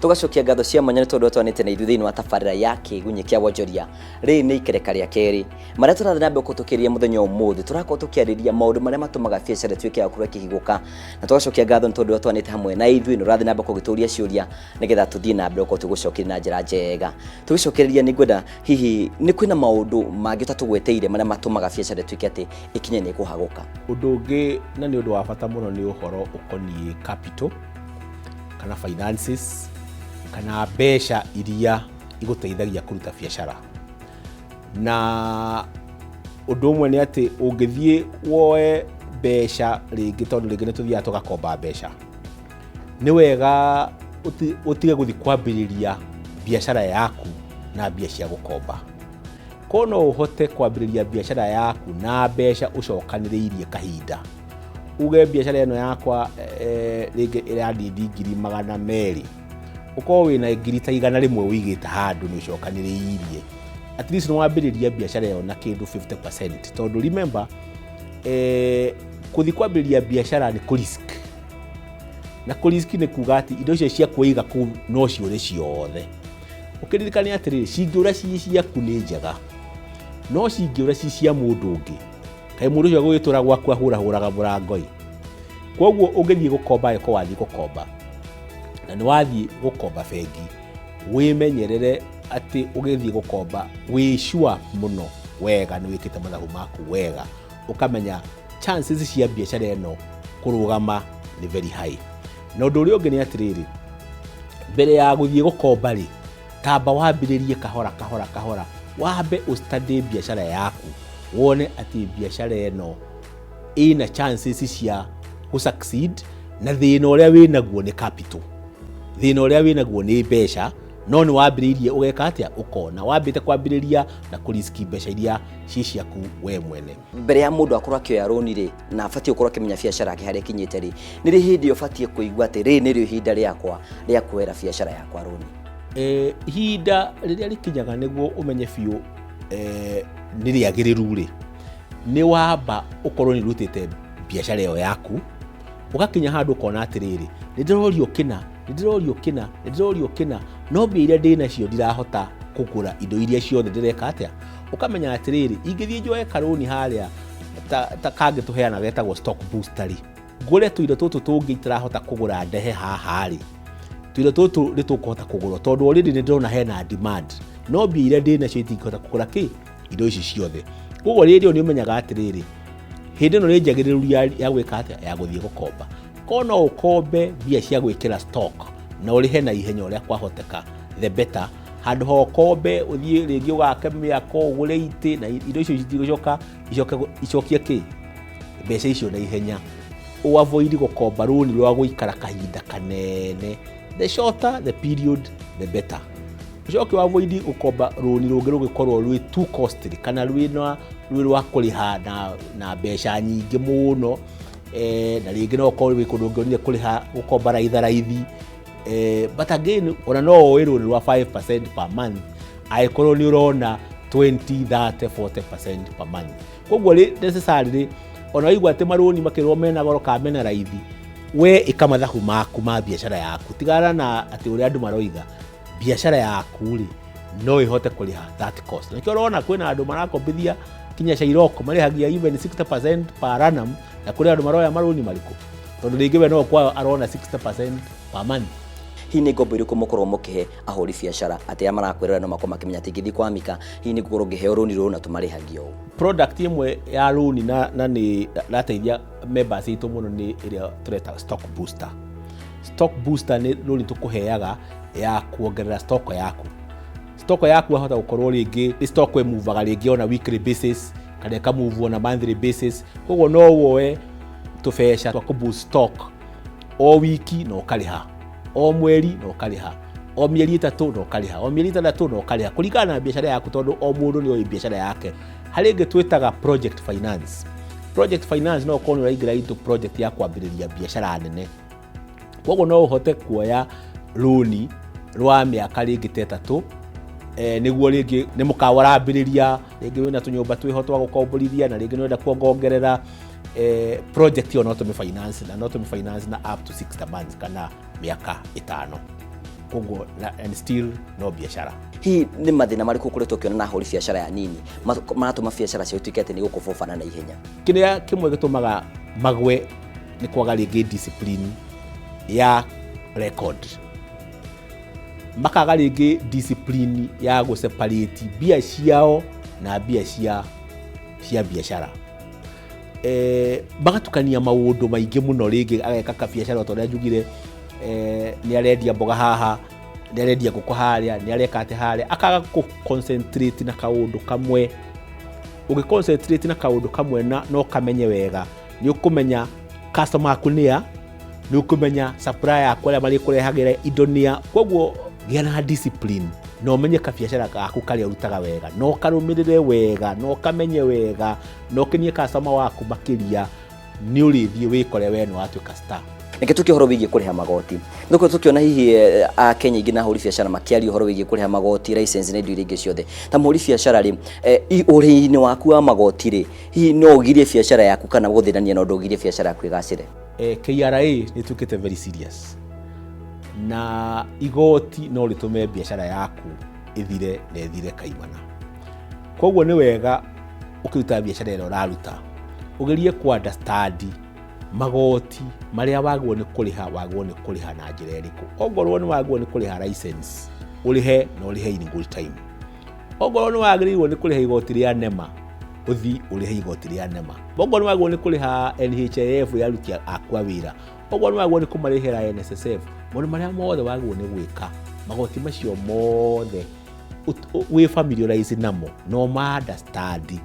tugacokia ngatho cia mwanya tondu twanite na ithuthi wa tabarira ya kigunye kia wonjoria ri ni ikereka ria keri maria turathie na mbere kutukiria muthenya umuthi turakorwo tukiariria maundu maria matumaga biacara tuike ya kurwa kihiguka na tugacokia ngatho tondu twanite hamwe na ithuthi no rathie na mbere kugituria ciuria nigetha tuthie na mbere ko tugucokia na njira njega tugicokereria ni ngwenda hihi ni kwina maundu mangi tatugweteire maria matumaga biacara tuike ati ikinye ni kuhaguka undu ungi na ni undu wa bata muno ni uhoro ukoni capital kana finances kana besha iria iguteithagia kuruta biacara na undu umwe ni ati ungithie woe besha ringi tondu ringi ni tuthia tugakomba besha ni wega utige guthi kwambiriria biacara yaku na bia cia gukomba kono uhote kwambiriria biacara yaku na besha ucokaniriirie kahinda uge biacara eno yakwa ringi irandindi 200,000 uko wina ngiri ta 100 wigita handu ni ucokaniriirie at least no wambiriria biacara yo na kindu 50% tondu remember kuthi kwambiriria biacara ni ku risk na ku risk ni kugati indo cio cia kuiga ku no ciore ciothe ukiririkania atiri cingiura ciaku ni njega no cingiura cia mundu ungi kai mundu ucio gwitura gwaku ahuraga murangoi koguo ungithie gukomba yako wathi gukomba na ni wathi gukomba bengi wimenyerere ati ugithie gukomba wi sure muno wega ni wikite mathabu maku wega ukamenya chances cia biacara eno kurugama ni very high na undu uri ungi ni atiriri mbere ya guthie gukomba ri tamba wambiririe kahora wambe ustudy biacara yaku wone ati biacara eno ina chances cia ku succeed na thina uria winaguo ni capital thina uria winaguo ni besha no ni wambiririe ugeka atia ukona wambite kwambiriria na kuriski besha iria ciaku we mwene mbere ya mundu akorwa kioya roni ri na afatie ukorwa kimenya biacara yake hari kinyite ri ni ri hindi ufatie kuigwa ati ri ni ri hinda riakwa ria kuera biacara yakwa roni hinda riria rikinyaga niguo umenye biu ni riagiriru ri ni wamba ukorwo ni rutite biacara yo yaku ugakinya handu kona atiriri ndirorio kina no mbia iria ndina cio ndirahota kugura indo iria ciothe ndireka atia ukamenya atiriri ingithie njoe karoni haria ta kange tuheana getagwo stock booster ri ngure tuindo tutu tungi itirahota kugura ndehe haha ri tuindo tutu ritukuhota kugura tondu already ndirona hena demand no mbia iria ndina cio itingihota kugura indo ici ciothe koguo rĩrĩ ni umenyaga atiriri hindi no ni njagiriru ya gwika atia ya guthie gukomba kono ukombe bia cia gwikira stock na urihe na ihenya uria kwahoteka the better handu ho kombe uthie ringi ugake miako ugure iti na indo icio icokie ki mbeca icio na ihenya avoid gukomba runi rwa guikara kahinda kanene the shorter the period the better ucoke avoid gukomba runi rungi rugikorwo rwi too costly kana rwi rwa kuriha na mbeca nyingi muno na ringi no ko wi kundu ngionire kuriha gukomba raithi but again ona no wirwo ni rwa 5% per month aikorwo ni urona 20 30 40% per month koguo ri necessarily ona waigwa ati maruni makirwo mena goro ka mena raithi we ikamathahu maku ma biacara yaku tigara na ati uri andu maroiga biacara yaku ri no ihote kuriha that cost na kirona kwina andu marakombithia kinya shairoko marihagia even 60% per annum na kuri andu maroya maruni mariko tondu ringi we no kwa arona 60% per month hi ni ngombo iriku mukorwo mukihe ahuri biacara ati ya marakwirira no makoma kimenya ati ngithi kwamika hi ni ngoro ngihe runi runa tumarihagio product imwe ya runi na ni rateithia members itu muno ni iria tureta stock booster ni runi tukuheaga ya kuongerera stock yaku ahota gukorwo ringi stock we movaga ringi on a weekly basis kana ka move on a monthly basis koguo no woe tubesha twa ku boost stock o wiki no kariha o mweri no kariha o mieri 3 no kariha o mieri 3 no kariha kuringana na biacara yaku tondu o mundu ni o biacara yake hari nge twitaga project finance no kono raigira into project ya kwambiriria biacara nene koguo no uhote kuoya loan rwa miaka ringi 3 niguo ringi ni mukawarambiriria ringi wina tunyumba twiho twa gukomborithia na ringi nwenda kuongerera project yo not me finance na up to 60 months kana miaka 5 koguo and still no biashara. Hii nĩ mathĩna marĩkũ kũrĩ tũkĩona na ahũri biashara ya nini maratũma biashara cio ituĩke atĩ nĩ gũkũbũbana na ihenya? Kĩrĩa kĩmwe gĩtũmaga magwe nĩ kwaga rĩngĩ discipline ya record, makaga rĩngĩ discipline ya gũseparate mbia ciao na mbia cia biashara. Magatukania maũndũ maingĩ mũno, rĩngĩ ageka kabiashara tondũ njugire nĩ arendia mboga haha, nĩ arendia ngũkũ harĩa, nĩ areka atĩ harĩa, akaga concentrate na kaũndũ kamwe. Ũgĩ-concentrate na kaũndũ kamwe na no kamenye wega, nĩ ũkũmenya customer aku nĩa, nĩ ũkũmenya supplier yaku arĩa marĩkũrehagĩra indo nĩa. Koguo gĩa na discipline, no menye kabiashara gaku karĩa ũrutaga wega, no karũmĩrĩre wega, no kamenye wega, no kenie customer waku makĩria, nĩ ũrĩthiĩ wĩkore we nĩ watuĩka star. Nĩkĩ tũkĩ ũhoro wĩgiĩ kũrĩha magoti. Nĩkũ tũkĩona hihi Akenya aingĩ na ahũri biashara makĩaria ũhoro wĩgiĩ kũrĩha magoti, license na indo iria ingĩ ciothe. Ta mũhũri biashara rĩ, ũrĩhi-inĩ waku wa magoti rĩ, hihi no ũgirie biashara yaku kana gũthĩrania na ũndũ ũgirie biashara yaku ĩgacĩre? KRA nĩ tũkĩte very serious, na igoti no rĩtũme biashara yaku ĩthire na ĩthire kaimana. Koguo nĩ wega ũkĩruta biashara ĩrĩa ũraruta ũgerie ku understand magoti marĩa wagwo nĩ kũrĩha na njĩra ĩrĩkũ. Ongorwo nĩ wagwo nĩ kũrĩha license, ũrĩhe na ũrĩhe in good time. Ongorwo nĩ wagĩrĩirwo nĩ kũrĩha igoti rĩa NEMA, ũthi ũrĩhe igoti rĩa NEMA. Ongorwo nĩ wagwo nĩ kũrĩha NHIF ya aruti aku a wĩra, ongorwo nĩ wagwo nĩ kũmarĩhĩra NSSF, maũndũ marĩa mothe wagwo nĩ gwĩka, magoti macio mothe wĩ familiarize namo, no ma understand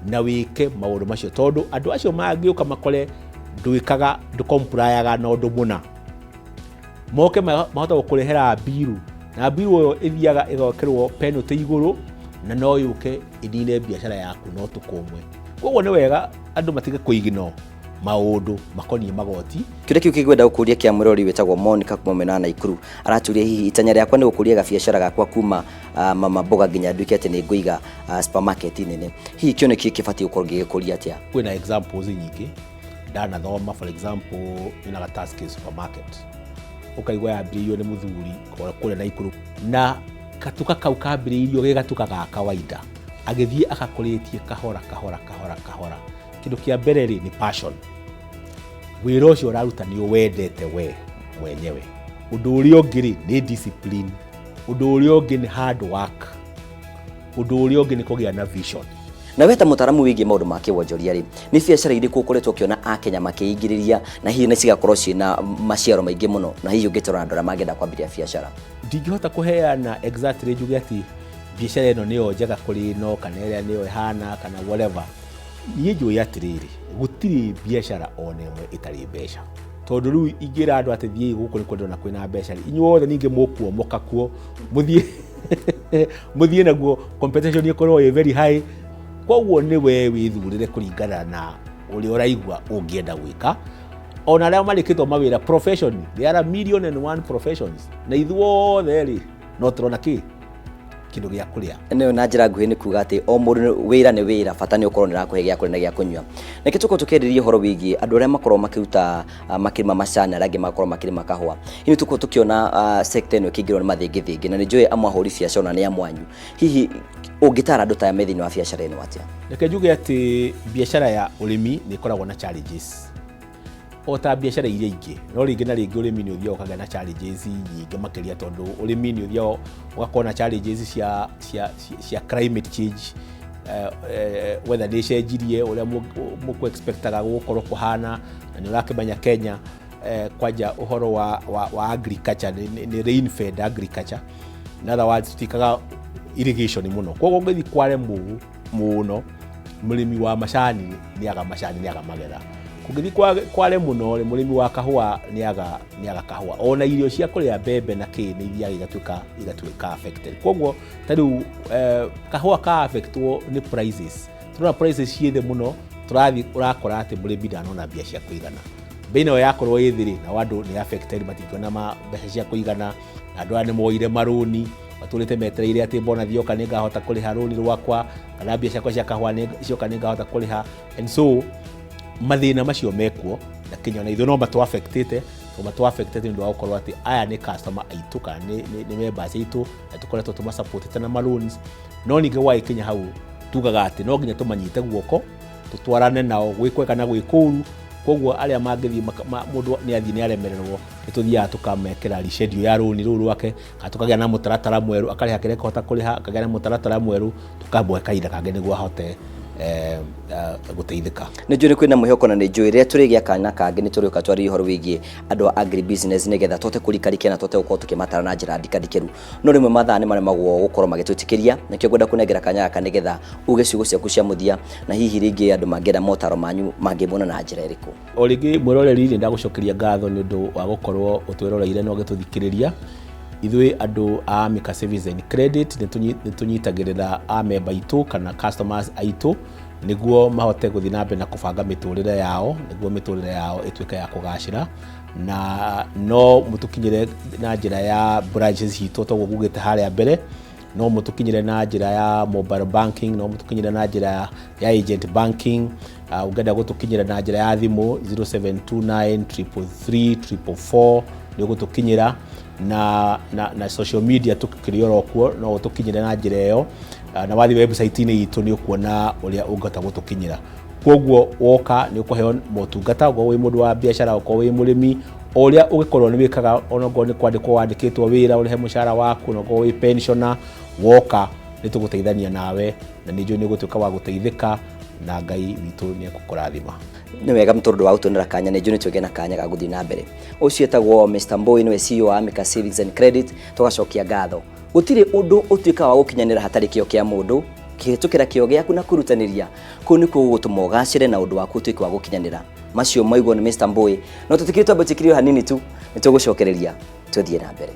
na wĩke maũndũ macio, tondũ andũ acio mangĩũka makore ndũkomplayaga na ũndũ mũna, moke mahota gũkũrehera biru, na biru ĩyo ĩthiaga ĩgokĩrwo penalty igũrũ, na no yũke ĩnine biashara yaku no tũkũmwe. Koguo nĩ wega andũ matige kũignore maũndũ makoniĩ magoti. Kĩrĩa kĩu kĩngwenda gũkũria kĩa mũrori wĩtagwo Monica kuma mwena wa Naikuru araturia hihi itanya rĩakwa nĩ gũkũria gabiacara gakwa kuma mama mboga nginya nduĩke atĩ nĩ ngũiga supermarket nene. Hihi kĩo nĩkĩ kĩbatiĩ gũkorwo gĩgĩkũria atĩa? Kwĩna examples nyingĩ ndanathoma, for example ina Gataski supermarket ũkaigua yambĩrĩirio nĩ mũthuri kũrĩa Naikuru, na gatuka kau kambĩrĩirio gĩ gatuka ga kawaida, agĩthiĩ agakũrĩtie kahora. Kĩndũ kĩa mbere rĩ nĩ passion, wĩra ũcio ũraruta nĩ ũwendete we mwenyewe. Ũndũ ũrĩa ũngĩ rĩ nĩ discipline, ũndũ ũrĩa ũngĩ nĩ hard work, ũndũ ũrĩa ũngĩ nĩ kũgĩa na vision. Na weta mũtaramu wĩgiĩ maũndũ ma kĩwonjoria rĩ, nĩ biacara irĩkũ ũkoretwo ũkĩona Akenya makĩingĩrĩria na hihi nĩ cigakorwo ciĩna maciaro maingĩ mũno, na hihi ũngĩtwara andũ arĩa mangĩenda kwambĩrĩria biacara? Ndingĩhota kũheana exactly njuge atĩ biacara ĩno nĩyo njega kũrĩ ĩno kana ĩrĩa nĩyo ĩhana kana whatever. Niĩ njũĩ atĩrĩrĩ, gũtirĩ biacara o na ĩmwe ĩtarĩ mbeca, tondũ rĩu ingĩra andũ atĩ thiĩ gũkũ nĩ kwendwo na kwĩna mbeca, inyuothe ningĩ mũkuomoka kuo mũthiĩ naguo, competition ĩkorwo ĩ very high. Koguo nĩ we wĩthurĩre kũringana na ũrĩa ũraigua ũngĩenda gwĩka. Ona arĩa marĩkĩtwo mawĩra profession, there are 1,000,001 professions, na ithuothe rĩ no tũrona kĩndũ gĩa kũrĩa. Nĩyo na njĩra nguhĩ nĩ kuga atĩ o mũndũ wĩra nĩ wĩra, bata nĩ ũkorwo nĩ ũrakũhe gĩa kũrĩa na gĩa kũnyua. Nĩkĩ tũkorwo tũkĩarĩrĩria ũhoro wĩgiĩ andũ arĩa makorwo makĩruta makĩrĩma macani, arĩa angĩ makorwo makĩrĩma kahũa. Hihi tũkorwo tũkĩona sector ĩno ĩkĩingĩrwo nĩ mathĩngĩthĩngĩ, na nĩ njũĩ amwe ahũri biacara na nĩ amwanyu. Hihi ũngĩtara andũ ta thĩinĩ wa biacara ĩno atĩa? Reke njuge atĩ biacara ya ũrĩmi nĩ ĩkoragwo na challenges o ta biacara iria ingĩ, no rĩngĩ na rĩngĩ ũrĩmi nĩ ũthiaga ũkagĩa na challenges nyingĩ makĩria, tondũ ũrĩmi nĩ ũthiaga ũgakorwo na challenges cia climate change, weather nĩ ĩcenjirie ũrĩa mũkũ-expectaga gũkorwo kũhana, na nĩ ũrakĩmenya Kenya kwanja ũhoro wa agriculture nĩ rain fed agriculture, in other words tũtikaga irrigation mũno. Koguo ũngĩthiĩ kware mũno mũrĩmi wa macani nĩaga macani, nĩaga magetha. Kũngĩthiĩ kware mũno mũrĩmi wa kahũa nĩaga kahũa, ona irio cia kũrĩa mbembe na kĩ nĩ ithiaga igatuĩka affected. Koguo ta rĩu kahũa ka affectwo nĩ prices, tũrona prices ciĩ thĩ mũno, tũrathiĩ ũrakora atĩ mũrĩmi ndanona mbia cia kũigana. Mbei nayo yakorwo ĩ thĩ rĩ, na andũ nĩ affected, matingĩona mbeca cia kũigana, na andũ aya nĩ moire marũni, matũrĩte metereire atĩ mbona thioka nĩ ngahota kũrĩha rũni rwakwa, kana mbia ciakwa cia kahũa cioka nĩ ngahota kũrĩha, and so mathina macio mekuo na Kenya na ithuĩ no matu-affectĩte nĩ ũndũ wa gũkorwo atĩ aya nĩ customer aitũ kana nĩ members aitũ na tũkoretwo tũma-support na loans, no ningĩ gwagĩkinya hau tugaga atĩ no nginya tũmanyite guoko tũtwarane nao gwĩ kwega na gwĩ kũũru. Koguo arĩa mangĩthiĩ mũndũ nĩ athiĩ nĩ aremererwo nĩ tũthiaga tũkamekĩra reschedule ya rũni rũu rwake kana tũkagĩa na mũtaratara mwerũ akarĩha kĩrĩa ekũhota kũrĩha, akagĩa na mũtaratara mwerũ tũkamũhe kahinda kangĩ nĩguo ahote guteithika. Nĩ njũĩ kwĩna mwĩhoko na nĩ njũĩ rĩrĩa tũrĩgĩa kanya kangĩ nĩ tũrĩũka twarĩrie ũhoro wĩgiĩ andũ a agri business nĩgetha tũhote kũrikarikia na tũhote gũkorwo tũkĩmatara na njĩra ndikandikĩru. No rĩmwe mathaa nĩ maremagwo gũkorwo magĩtwĩtĩkĩria, nakĩo ngwenda kũnengera kanya gaka nĩgetha uge ciugo ciaku cia mũthia na hihi rĩngĩ andũ mangĩenda motaro manyu mangĩmona na njĩra ĩrĩkũ. O rĩngĩ mwĩroreri nĩ ndagũcokeria ngatho nĩ ũndũ wa gũkorwo ũtwĩroreire na ũgĩtũthikĩrĩria. Ithuĩ andũ a Amica Savings and Credit nĩ tũnyitagĩrĩra a member aitũ kana customers aitũ nĩguo mahote gũthiĩ na mbere na kũbanga mĩtũrĩre yao, nĩguo mĩtũrĩre yao ĩtuĩke ya kũgacĩra, na no mũtũkinyĩre na njĩra ya branches citũ toguo ngugĩte harĩa mbere, no mũtũkinyĩre na njĩra ya mobile banking, no mũtũkinyĩre na njĩra ya agent banking, ũngĩenda gũtũkinyĩra na njĩra ya thimũ 0729333444 nĩ ũgũtũkinyĩra na social media tũkĩrĩ oro kuo no ũtũkinyĩre na njĩra ĩyo, na wathi website-inĩ itũ nĩ ũkuona ũrĩa ũngĩhota gũtũkinyĩra. Koguo woka nĩ ũkũheo motungata ũkorwo wĩ mũndũ wa biacara, ũkorwo wĩ mũrĩmi, ũrĩa ũgĩkorwo nĩ wĩkaga onokorwo nĩ kwandĩkwo wandĩkĩtwo wĩra ũrĩhe mũcara waku, onokorwo wĩ pensioner, woka nĩ tũgũteithania nawe na nĩ njũĩ nĩ ũgũtuĩka wa gũteithĩka na Ngai witũ nĩ egũkũrathima. Nĩ wega mũtũrũndũ wa gũtũnĩra kanya, nĩ njũĩ nĩ tũgĩe na kanya ga gũthiĩ na mbere. Ũcio etagwo Mr. Mbui, nĩwe CEO wa Amica Savings and Credit. Tũgacokia ngatho. Gũtirĩ ũndũ ũtuĩkaga wa gũkinyanĩra hatarĩ kĩo kĩa mũndũ, kĩhĩtũkĩra kĩo gĩaku na kũrutanĩria kũu nĩkuo gũgũtũma ũgacĩre na ũndũ waku ũtuĩke wa gũkinyanĩra. Macio maigwo nĩ Mr. Mbui, no tũtikĩrĩ twambĩtĩkĩrio hanini tu, nĩ tũgũcokereria tũthiĩ na mbere.